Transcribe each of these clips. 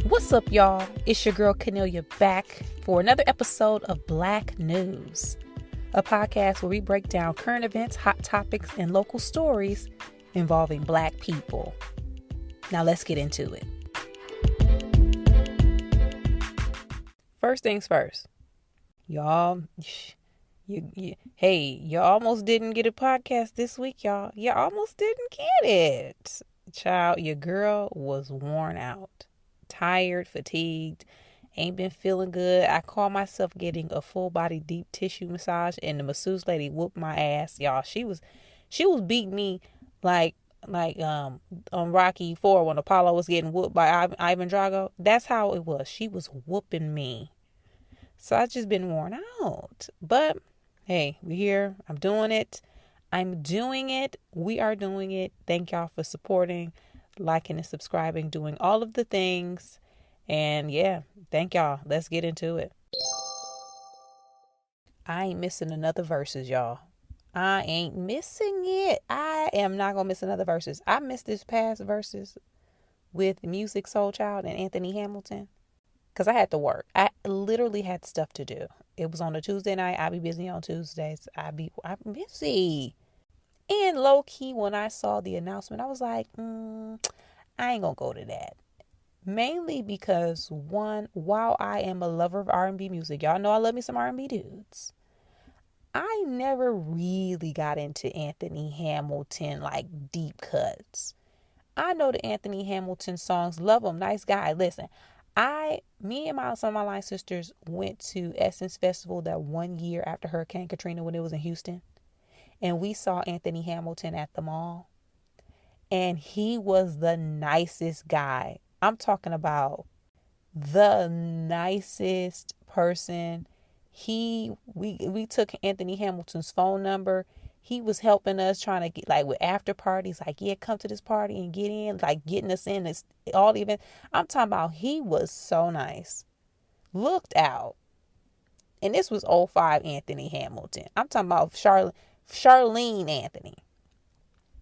What's up, y'all? It's your girl Kennelia back for another episode of Black News, a podcast where we break down current events, hot topics, and local stories involving Black people. Now let's get into it. First things first, y'all. You almost didn't get a podcast this week, y'all. You almost didn't get it. Child, your girl was worn out. Tired, fatigued, ain't been feeling good. I call myself getting a full body deep tissue massage, and the masseuse lady whooped my ass, y'all. She was beating me like on Rocky 4 when Apollo was getting whooped by Ivan Drago. That's how it was. She was whooping me. So I've just been worn out. But hey, we're here. I'm doing it. We are doing it. Thank y'all for supporting, liking and subscribing, doing all of the things. And yeah, thank y'all. Let's get into it. I ain't missing another verses, y'all. I ain't missing it. I am not gonna miss another verses. I missed this past verses with Music Soul Child and Anthony Hamilton because I had to work. I literally had stuff to do. It was on a Tuesday night. I be busy on Tuesdays. I'm busy. And low key, when I saw the announcement, I was like, I ain't gonna go to that. Mainly because, one, while I am a lover of R&B music, y'all know I love me some R&B dudes, I never really got into Anthony Hamilton like deep cuts. I know the Anthony Hamilton songs, love him, nice guy. Listen, me and some of my line sisters went to Essence Festival that one year after Hurricane Katrina when it was in Houston. And we saw Anthony Hamilton at the mall. And he was the nicest guy. I'm talking about the nicest person. We took Anthony Hamilton's phone number. He was helping us trying to get like with after parties, like, yeah, come to this party and get in, like getting us in this all the events. I'm talking about he was so nice. Looked out. And this was 05 Anthony Hamilton. I'm talking about Charlene Anthony.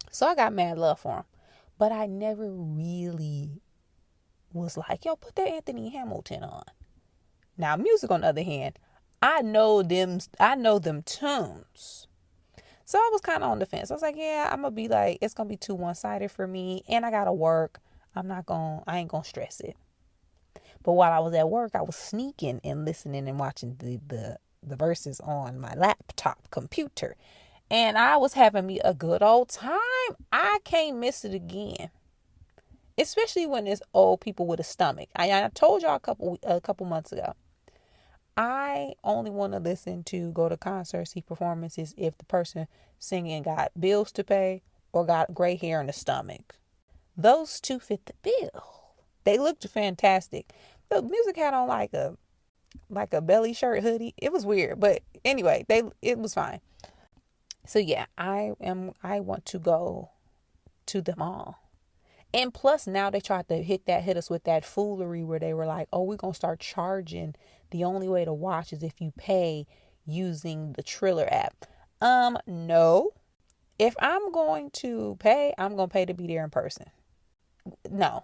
So I got mad love for him. But I never really was like, yo, put that Anthony Hamilton on. Now, music, on the other hand, I know them tunes. So I was kind of on the fence. I was like, yeah, I'm going to be like, it's going to be too one-sided for me. And I got to work. I ain't going to stress it. But while I was at work, I was sneaking and listening and watching the verses on my laptop computer. And I was having me a good old time. I can't miss it again. Especially when it's old people with a stomach. I told y'all a couple months ago. I only want to go to concerts, see performances if the person singing got bills to pay or got gray hair in the stomach. Those two fit the bill. They looked fantastic. The music had on like a belly shirt hoodie. It was weird, but anyway, it was fine. So yeah, I want to go to them all. And plus now they tried to hit us with that foolery where they were like, oh, we're going to start charging. The only way to watch is if you pay using the Triller app. No. If I'm going to pay, I'm going to pay to be there in person. No.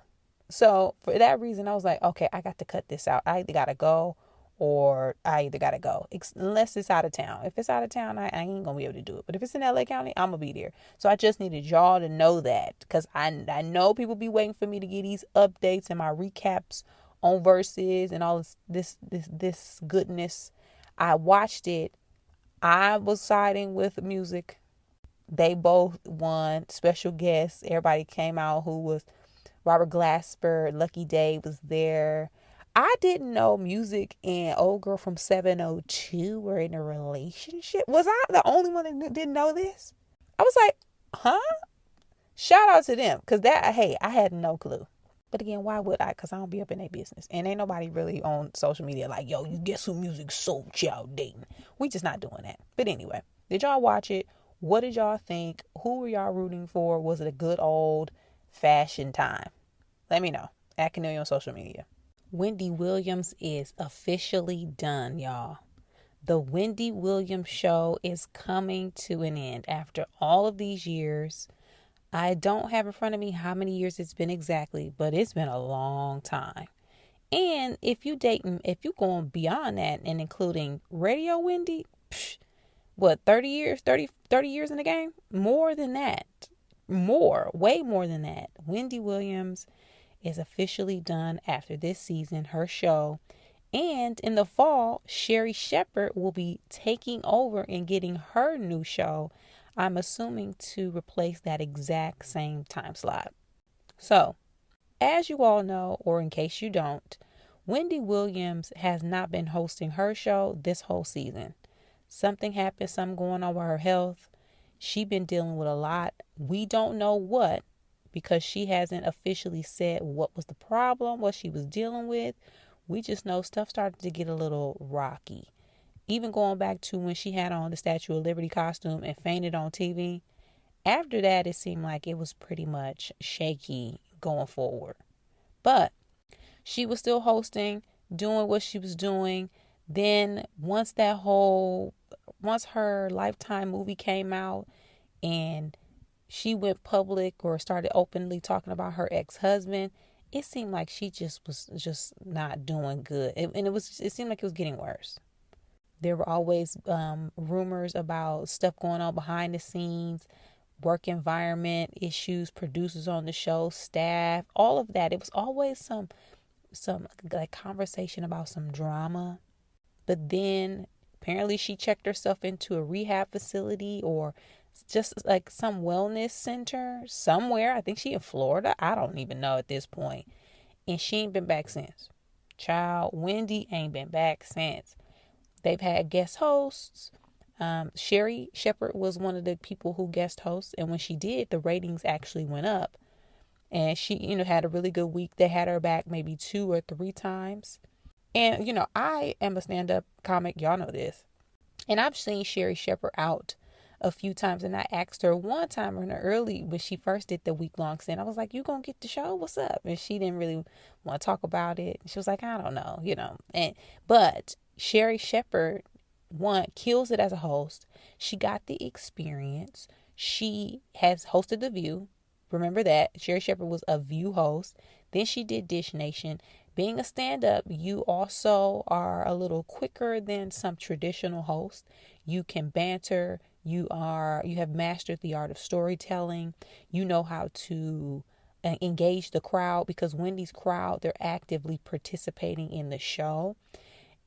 So for that reason, I was like, okay, I got to cut this out. I either got to go or I either got to go. Unless it's out of town. If it's out of town, I ain't going to be able to do it. But if it's in LA County, I'm going to be there. So I just needed y'all to know that. Because I know people be waiting for me to get these updates and my recaps on verses and all this goodness. I watched it. I was siding with music. They both won. Special guests. Everybody came out who was Robert Glasper. Lucky Day was there. I didn't know Music and old girl from 702 were in a relationship. Was I the only one that didn't know this? I was like, huh? Shout out to them. Because I had no clue. But again, why would I? Because I don't be up in their business. And ain't nobody really on social media like, yo, you guess who Music Soul Child dating? We just not doing that. But anyway, did y'all watch it? What did y'all think? Who were y'all rooting for? Was it a good old fashioned time? Let me know. At Kennelia on social media. Wendy Williams is officially done, y'all. The Wendy Williams show is coming to an end after all of these years. I don't have in front of me how many years it's been exactly, but it's been a long time. And if you going beyond that and including radio Wendy, what, 30 years, 30 years in the game? More than that. Way more than that. Wendy Williams is officially done after this season, her show. And in the fall, Sherry Shepherd will be taking over and getting her new show, I'm assuming to replace that exact same time slot. So, as you all know, or in case you don't, Wendy Williams has not been hosting her show this whole season. Something happened, something going on with her health. She's been dealing with a lot. We don't know what, because she hasn't officially said what was the problem, what she was dealing with. We just know stuff started to get a little rocky. Even going back to when she had on the Statue of Liberty costume and fainted on TV. After that, it seemed like it was pretty much shaky going forward. But she was still hosting, doing what she was doing. Then once her Lifetime movie came out and she went public or started openly talking about her ex-husband, it seemed like she was not doing good. It seemed like it was getting worse. There were always rumors about stuff going on behind the scenes, work environment issues, producers on the show, staff, all of that. It was always some like conversation about some drama. But then apparently she checked herself into a rehab facility or just like some wellness center somewhere. I think she in Florida. I don't even know at this point. And she ain't been back since. Child, Wendy ain't been back since. They've had guest hosts. Sherry Shepherd was one of the people who guest hosts. And when she did, the ratings actually went up. And she, had a really good week. They had her back maybe 2 or 3 times. And, I am a stand-up comic. Y'all know this. And I've seen Sherry Shepherd out a few times. And I asked her one time in the early, when she first did the week-long stint, I was like, you gonna get the show? What's up? And she didn't really want to talk about it. She was like, I don't know, But Sherry Shepherd, one, kills it as a host. She got the experience. She has hosted The View. Remember that. Sherry Shepherd was a View host. Then she did Dish Nation. Being a stand-up, you also are a little quicker than some traditional hosts. You can banter. You have mastered the art of storytelling. You know how to engage the crowd, because Wendy's crowd, they're actively participating in the show.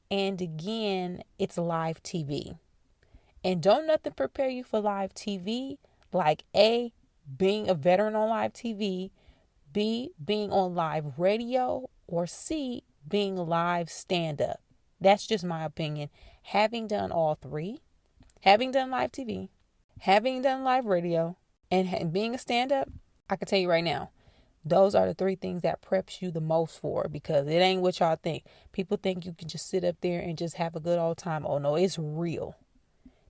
And again, it's live TV. And don't nothing prepare you for live TV like A, being a veteran on live TV, B, being on live radio, or C, being live stand-up. That's just my opinion. Having done all 3, having done live TV, having done live radio, and being a stand-up, I can tell you right now, those are the 3 things that preps you the most for, because it ain't what y'all think. People think you can just sit up there and just have a good old time. Oh no, it's real.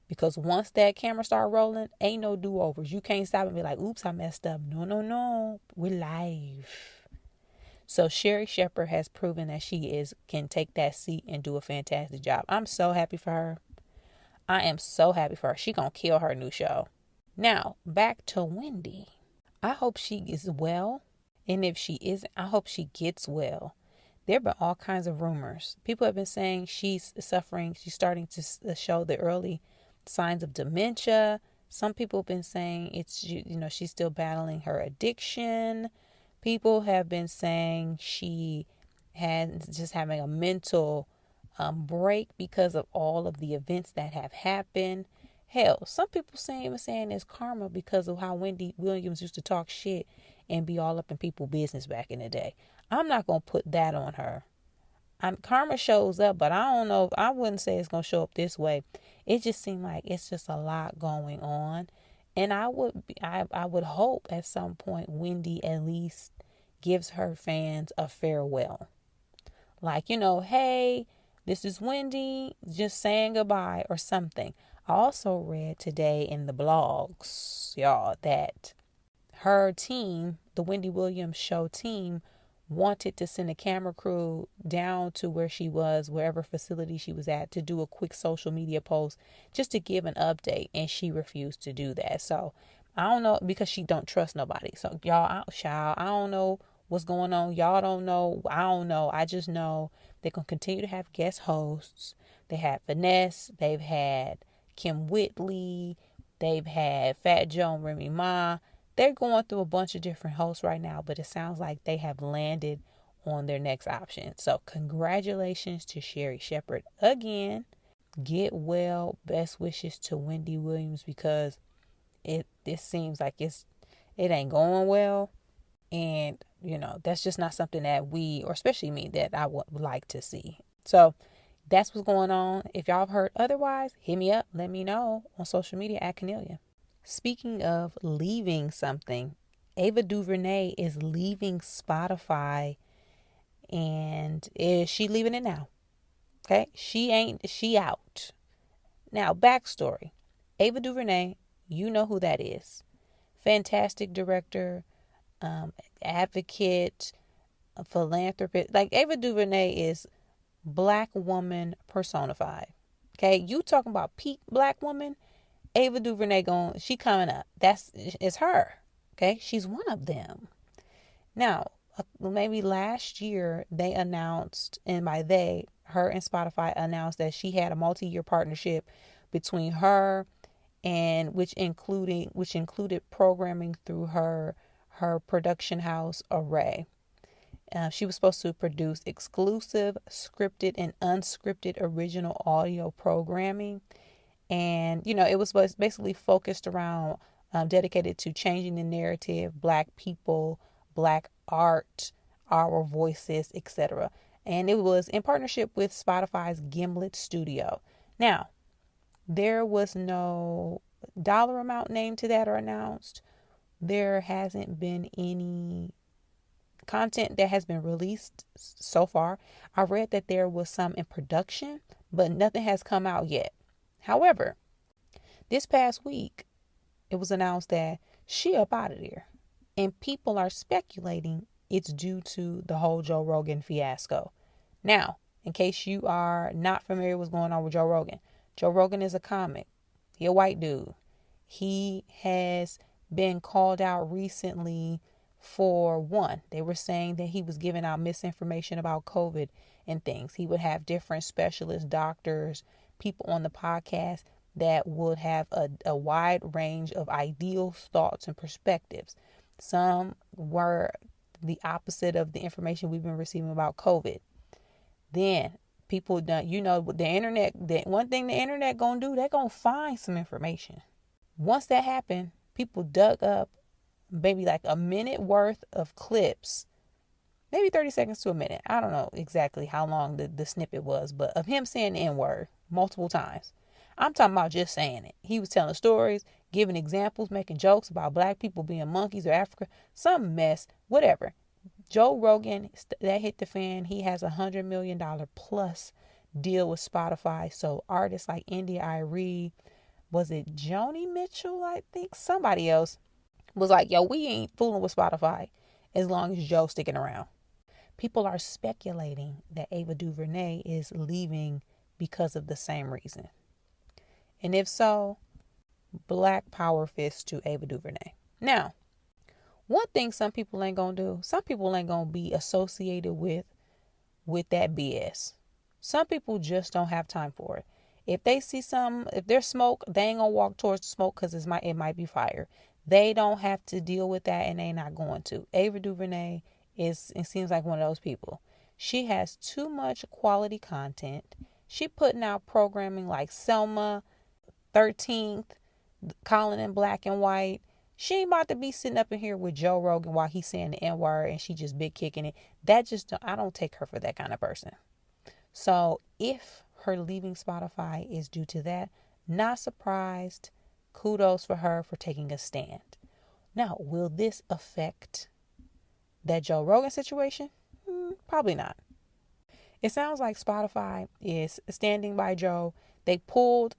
Because once that camera start rolling, ain't no do-overs. You can't stop and be like, oops, I messed up. No. We're live. So Sherry Shepherd has proven that she can take that seat and do a fantastic job. I'm so happy for her. I am so happy for her. She gonna kill her new show. Now, back to Wendy. I hope she is well. And if she isn't, I hope she gets well. There have been all kinds of rumors. People have been saying she's suffering. She's starting to show the early signs of dementia. Some people have been saying she's still battling her addiction. People have been saying she has just having a mental break because of all of the events that have happened. Hell, some people saying it's karma because of how Wendy Williams used to talk shit and be all up in people's business back in the day. I'm not going to put that on her. Karma shows up, but I don't know. I wouldn't say it's going to show up this way. It just seemed like it's just a lot going on. And I would hope at some point Wendy at least gives her fans a farewell. Like, hey, this is Wendy, just saying goodbye or something. I also read today in the blogs, y'all, that her team, the Wendy Williams show team, wanted to send a camera crew down to where she was, wherever facility she was at, to do a quick social media post just to give an update. And she refused to do that. So I don't know, because she don't trust nobody. So y'all, I don't know what's going on. Y'all don't know. I don't know. I just know they're going to continue to have guest hosts. They had Finesse. They've had Kim Whitley. They've had Fat Joe and Remy Ma. They're going through a bunch of different hosts right now, but it sounds like they have landed on their next option. So congratulations to Sherry Shepherd again. Get well. Best wishes to Wendy Williams, because this seems like it ain't going well. And, that's just not something that we, or especially me, that I would like to see. So that's what's going on. If y'all have heard otherwise, hit me up. Let me know on social media at Kennelia. Speaking of leaving something, Ava DuVernay is leaving Spotify. And is she leaving it now? Okay. She out. Now, backstory. Ava DuVernay, you know who that is. Fantastic director, advocate, philanthropist. Like, Ava DuVernay is Black woman personified. Okay. You talking about peak Black woman? Ava DuVernay she coming up. It's her. Okay. She's one of them. Now, maybe last year they announced, and by her and Spotify announced that she had a multi-year partnership between her and which included programming through her production house Array. She was supposed to produce exclusive scripted and unscripted original audio programming, and it was basically focused around dedicated to changing the narrative, Black people, Black art, our voices, etc. And it was in partnership with Spotify's Gimlet Studio. Now, there was no dollar amount named to that or announced. There hasn't been any content that has been released so far. I read that there was some in production, but nothing has come out yet. However, this past week, it was announced that she up out of there. And people are speculating it's due to the whole Joe Rogan fiasco. Now, in case you are not familiar with what's going on with Joe Rogan is a comic. He a white dude. He has been called out recently for one. They were saying that he was giving out misinformation about COVID and things. He would have different specialists, doctors, people on the podcast that would have a wide range of ideals, thoughts, and perspectives. Some were the opposite of the information we've been receiving about COVID. Then people done, the internet, one thing the internet gonna do, they're gonna find some information. Once that happened, people dug up maybe like a minute worth of clips, maybe 30 seconds to a minute. I don't know exactly how long the snippet was, but of him saying the N-word multiple times. I'm talking about just saying it. He was telling stories, giving examples, making jokes about Black people being monkeys or Africa, some mess, whatever. Joe Rogan, that hit the fan. He has $100 million plus deal with Spotify. So artists like India Irie, was it Joni Mitchell? I think somebody else was like, yo, we ain't fooling with Spotify as long as Joe's sticking around. People are speculating that Ava DuVernay is leaving because of the same reason. And if so, Black power fist to Ava DuVernay. Now, one thing some people ain't gonna do, some people ain't gonna be associated with that BS. Some people just don't have time for it. If they see if there's smoke, they ain't gonna walk towards the smoke because it might be fire. They don't have to deal with that, and they not going to. Ava DuVernay it seems like one of those people. She has too much quality content. She putting out programming like Selma, 13th, Colin in Black and White. She ain't about to be sitting up in here with Joe Rogan while he's saying the N-word and she just big kicking it. I don't take her for that kind of person. So if her leaving Spotify is due to that, not surprised. Kudos for her for taking a stand. Now, will this affect that Joe Rogan situation? Probably not. It sounds like Spotify is standing by Joe. They pulled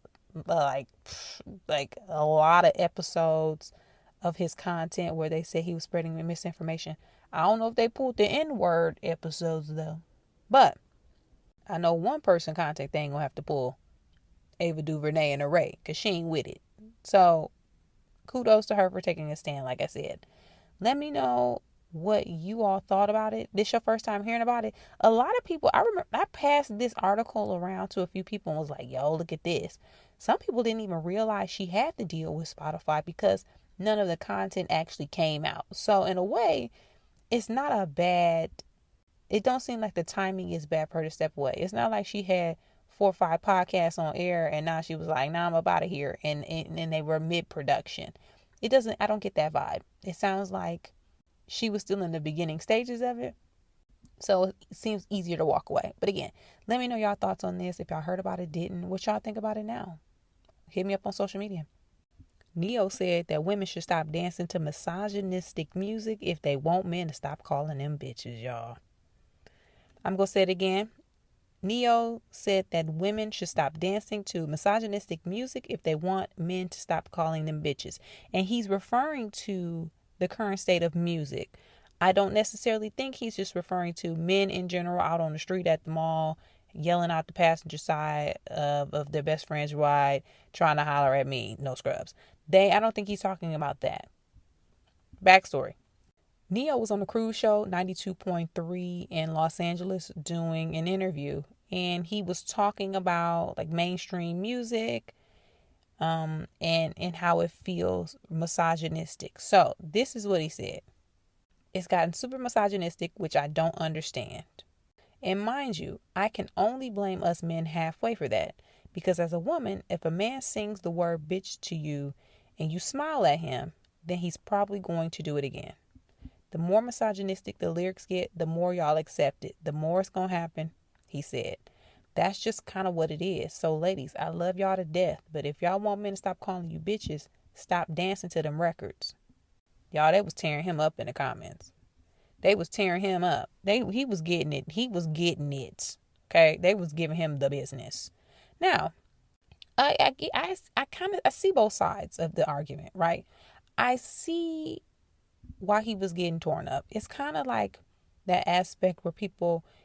like a lot of episodes of his content where they said he was spreading misinformation. I don't know if they pulled the N-word episodes though, but I know one person content they ain't gonna have to pull: Ava DuVernay and Array, because she ain't with it. So kudos to her for taking a stand. Like I said, let me know what you all thought about it. This your first time hearing about it. A lot of people, I remember I passed this article around to a few people and was like, yo, look at this. Some people didn't even realize she had to deal with Spotify because none of the content actually came out. So in a way, it's not a bad, it don't seem like the timing is bad for her to step away. It's not like she had 4 or 5 podcasts on air and now she was like, nah, I'm up out of here. And they were mid-production. I don't get that vibe. It sounds like she was still in the beginning stages of it. So it seems easier to walk away. But again, let me know y'all thoughts on this. If y'all heard about it, didn't, what y'all think about it now? Hit me up on social media. Neo said that women should stop dancing to misogynistic music if they want men to stop calling them bitches, y'all. I'm going to say it again. Neo said that women should stop dancing to misogynistic music if they want men to stop calling them bitches. And he's referring to the current state of music. I don't necessarily think he's just referring to men in general out on the street at the mall, yelling out the passenger side of their best friend's ride, trying to holler at me, no scrubs. I don't think he's talking about that. Backstory. Neo was on the cruise show 92.3 in Los Angeles doing an interview, and he was talking about like mainstream music and how it feels misogynistic. So this is what he said. It's gotten super misogynistic, which I don't understand. And mind you, I can only blame us men halfway for that. Because as a woman, if a man sings the word bitch to you and you smile at him, then he's probably going to do it again. The more misogynistic the lyrics get, the more y'all accept it. The more it's going to happen, he said. That's just kind of what it is. So ladies, I love y'all to death. But if y'all want men to stop calling you bitches, stop dancing to them records. Y'all, they was tearing him up in the comments. They was tearing him up. He was getting it. He was getting it. Okay? They was giving him the business. Now, I see both sides of the argument, right? I see why he was getting torn up. It's kind of like that aspect where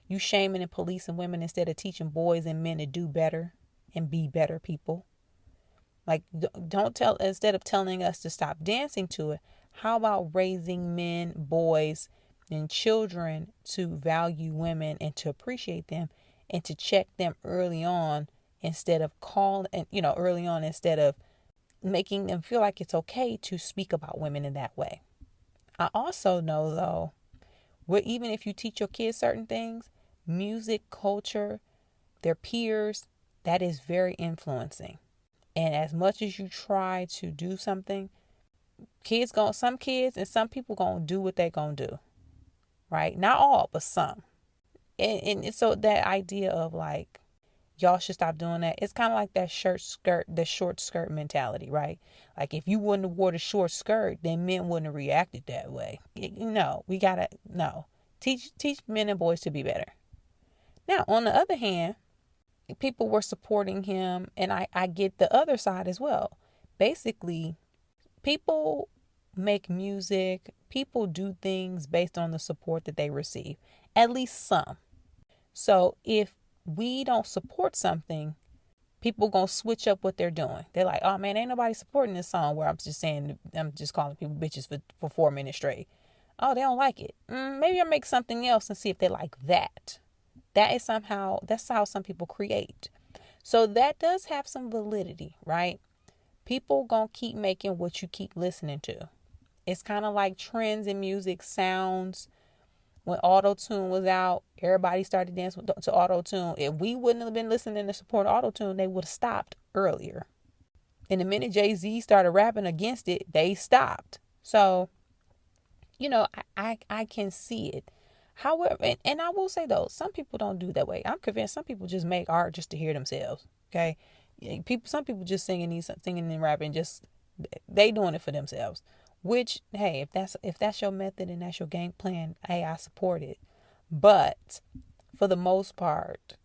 you shaming and policing women instead of teaching boys and men to do better and be better people. Like, instead of telling us to stop dancing to it, how about raising men, boys, and children to value women and to appreciate them and to check them early on instead of instead of making them feel like it's okay to speak about women in that way. I also know, though, even if you teach your kids certain things, music, culture, their peers, that is very influencing. And as much as you try to do something, some kids and some people gonna do what they gonna do, right? Not all, but some. And so that idea of like, y'all should stop doing that. It's kind of like the short skirt mentality, right? Like if you wouldn't have wore the short skirt, then men wouldn't have reacted that way. Teach men and boys to be better. Now, on the other hand, people were supporting him, and I get the other side as well. Basically, people make music, people do things based on the support that they receive, at least some. So if we don't support something, people gonna switch up what they're doing. They're like, oh man, ain't nobody supporting this song where I'm just calling people bitches for 4 minutes straight. Oh, they don't like it. Maybe I'll make something else and see if they like that. That's how some people create. So that does have some validity, right? People gonna keep making what you keep listening to. It's kind of like trends in music, sounds. When auto-tune was out, everybody started dancing to auto-tune. If we wouldn't have been listening to support auto-tune, they would have stopped earlier. And the minute Jay-Z started rapping against it, they stopped. So, I can see it. However, and I will say though, some people don't do that way. I'm convinced some people just make art just to hear themselves. Okay, some people just singing and rapping, just they doing it for themselves. Which, hey, if that's your method and that's your game plan, hey, I support it. But for the most part,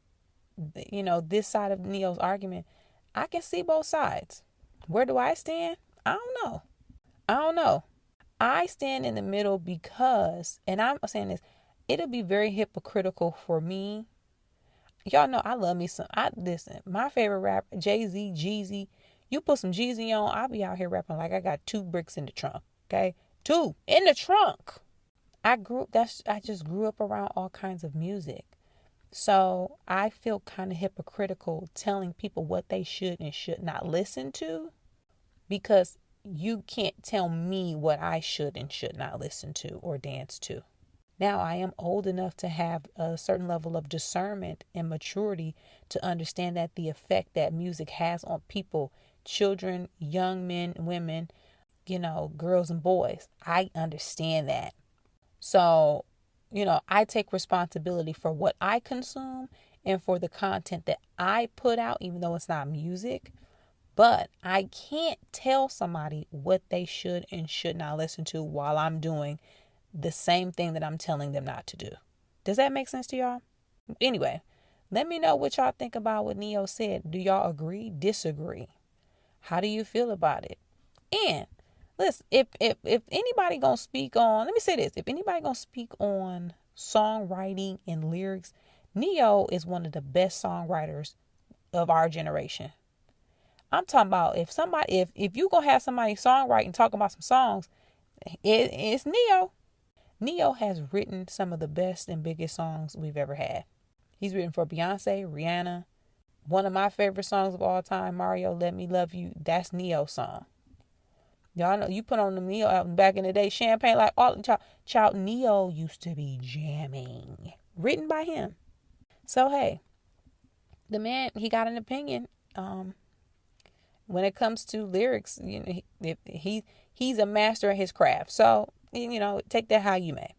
this side of Neo's argument, I can see both sides. Where do I stand? I don't know. I stand in the middle because, and I'm saying this, it'll be very hypocritical for me. Y'all know I love me some. Listen, my favorite rapper, Jay-Z, Jeezy. You put some Jeezy on, I'll be out here rapping like I got 2 bricks in the trunk. Okay? 2 in the trunk. I just grew up around all kinds of music. So I feel kind of hypocritical telling people what they should and should not listen to, because you can't tell me what I should and should not listen to or dance to. Now, I am old enough to have a certain level of discernment and maturity to understand that the effect that music has on people, children, young men, women, girls and boys. I understand that. So, I take responsibility for what I consume and for the content that I put out, even though it's not music. But I can't tell somebody what they should and should not listen to while I'm doing the same thing that I'm telling them not to do. Does that make sense to y'all? Anyway, let me know what y'all think about what Neo said. Do y'all agree? Disagree? How do you feel about it? And listen, if anybody gonna speak on, let me say this, if anybody gonna speak on songwriting and lyrics, Neo is one of the best songwriters of our generation. I'm talking about if you gonna have somebody songwriting, talking about some songs, it's Neo. Neo has written some of the best and biggest songs we've ever had. He's written for Beyonce, Rihanna. One of my favorite songs of all time, Mario, Let Me Love You. That's Neo's song. Y'all know, you put on the Neo album back in the day, Champagne, like all child Neo used to be jamming. Written by him. So hey, the man, he got an opinion. When it comes to lyrics, he's a master at his craft. So, take that how you may.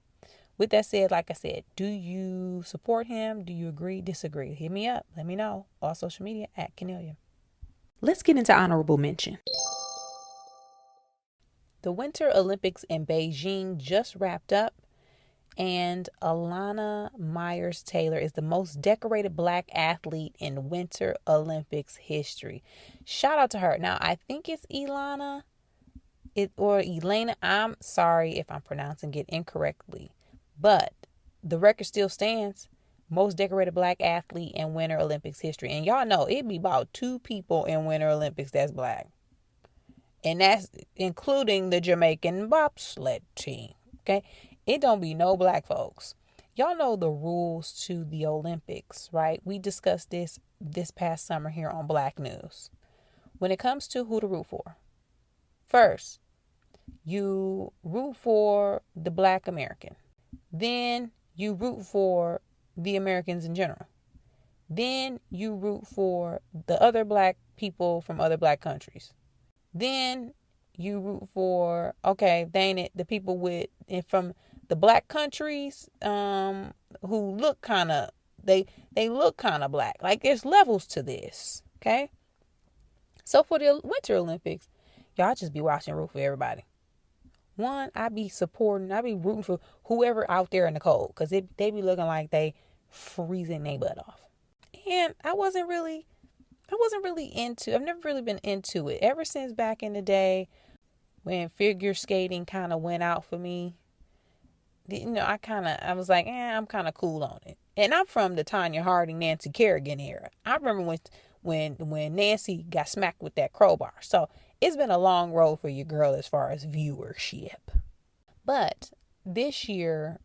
With that said, like I said, do you support him? Do you agree? Disagree? Hit me up. Let me know. All social media at Kennelia. Let's get into honorable mention. The Winter Olympics in Beijing just wrapped up, and Alana Myers-Taylor is the most decorated Black athlete in Winter Olympics history. Shout out to her. Now, I think it's Elena. I'm sorry if I'm pronouncing it incorrectly, but the record still stands. Most decorated Black athlete in Winter Olympics history. And y'all know it be about 2 people in Winter Olympics that's Black. And that's including the Jamaican bobsled team. Okay. It don't be no Black folks. Y'all know the rules to the Olympics, right? We discussed this past summer here on Black News. When it comes to who to root for, first, you root for the Black American. Then you root for the Americans in general. Then you root for the other Black people from other Black countries. Then you root for, the people from the Black countries who look kind of, they look kind of Black. Like there's levels to this, okay? So for the Winter Olympics, y'all just be watching, root for everybody. One, I be rooting for whoever out there in the cold, because they be looking like they freezing their butt off. And I've never really been into it. Ever since back in the day when figure skating kind of went out for me, I was like, I'm kind of cool on it. And I'm from the Tanya Harding, Nancy Kerrigan era. I remember when Nancy got smacked with that crowbar. So it's been a long road for your girl as far as viewership. But this year,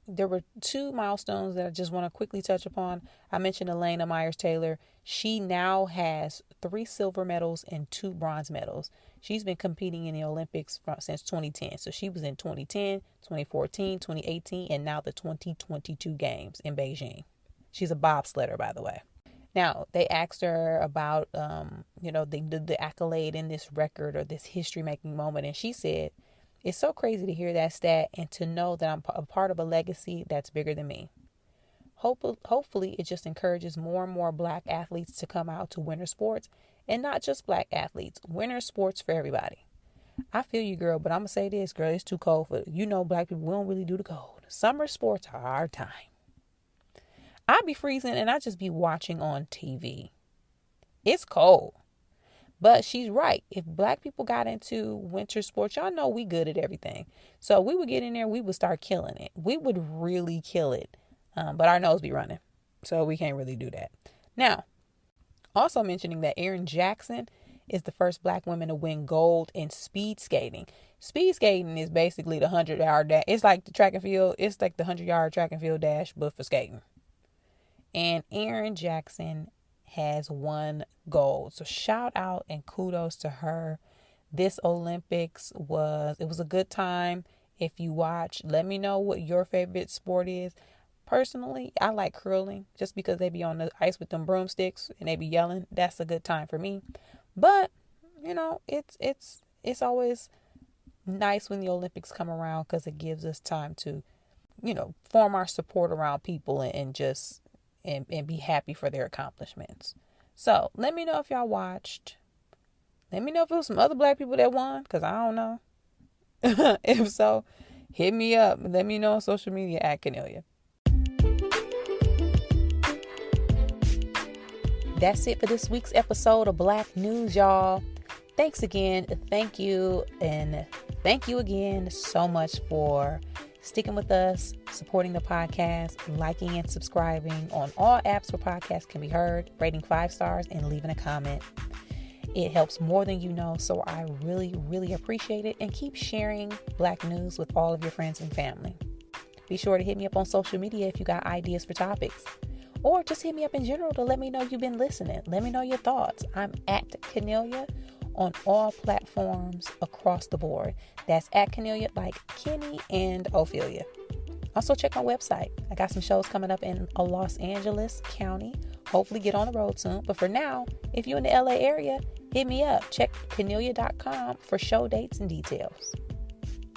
there were 2 milestones that I just want to quickly touch upon. I mentioned Alana Myers-Taylor. She now has 3 silver medals and 2 bronze medals. She's been competing in the Olympics since 2010. So she was in 2010, 2014, 2018, and now the 2022 games in Beijing. She's a bobsledder, by the way. Now, they asked her about, the accolade in this record or this history-making moment. And she said, it's so crazy to hear that stat and to know that I'm a part of a legacy that's bigger than me. Hopefully, it just encourages more and more Black athletes to come out to winter sports, and not just Black athletes, winter sports for everybody. I feel you, girl, but I'm going to say this, girl, it's too cold for Black people. We don't really do the cold. Summer sports are our time. I be freezing and I just be watching on TV. It's cold. But she's right. If Black people got into winter sports, y'all know we good at everything. So we would get in there, we would start killing it. We would really kill it. But our nose be running. So we can't really do that. Now, also mentioning that Erin Jackson is the first Black woman to win gold in speed skating. Speed skating is basically the 100-yard dash. It's like the track and field. It's like the 100-yard track and field dash, but for skating. And Erin Jackson has won gold. So shout out and kudos to her. This Olympics was a good time. If you watch, let me know what your favorite sport is. Personally, I like curling just because they be on the ice with them broomsticks and they be yelling. That's a good time for me. But, it's always nice when the Olympics come around because it gives us time to, form our support around people and just be happy for their accomplishments. So let me know if y'all watched. Let me know if it was some other black people that won, because I don't know. If so, hit me up. Let me know on social media at Kennelia. That's it for this week's episode of Black News, y'all. Thanks again. Thank you. And thank you again so much for sticking with us, supporting the podcast, liking and subscribing on all apps where podcasts can be heard, rating 5 stars, and leaving a comment. It helps more than you know, so I really, really appreciate it. And keep sharing Black News with all of your friends and family. Be sure to hit me up on social media if you got ideas for topics. Or just hit me up in general to let me know you've been listening. Let me know your thoughts. I'm at Kennelia on all platforms across the board. That's at Kennelia, like Kenny and Ophelia. Also check my website. I got some shows coming up in Los Angeles County. Hopefully get on the road soon. But for now, if you're in the LA area, hit me up. Check Kennelia.com for show dates and details.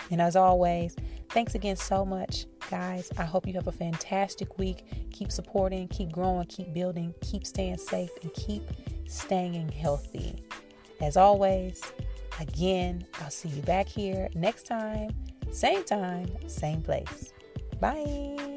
And as always, thanks again so much, guys. I hope you have a fantastic week. Keep supporting, keep growing, keep building, keep staying safe, and keep staying healthy. As always, again, I'll see you back here next time, same time, same place. Bye.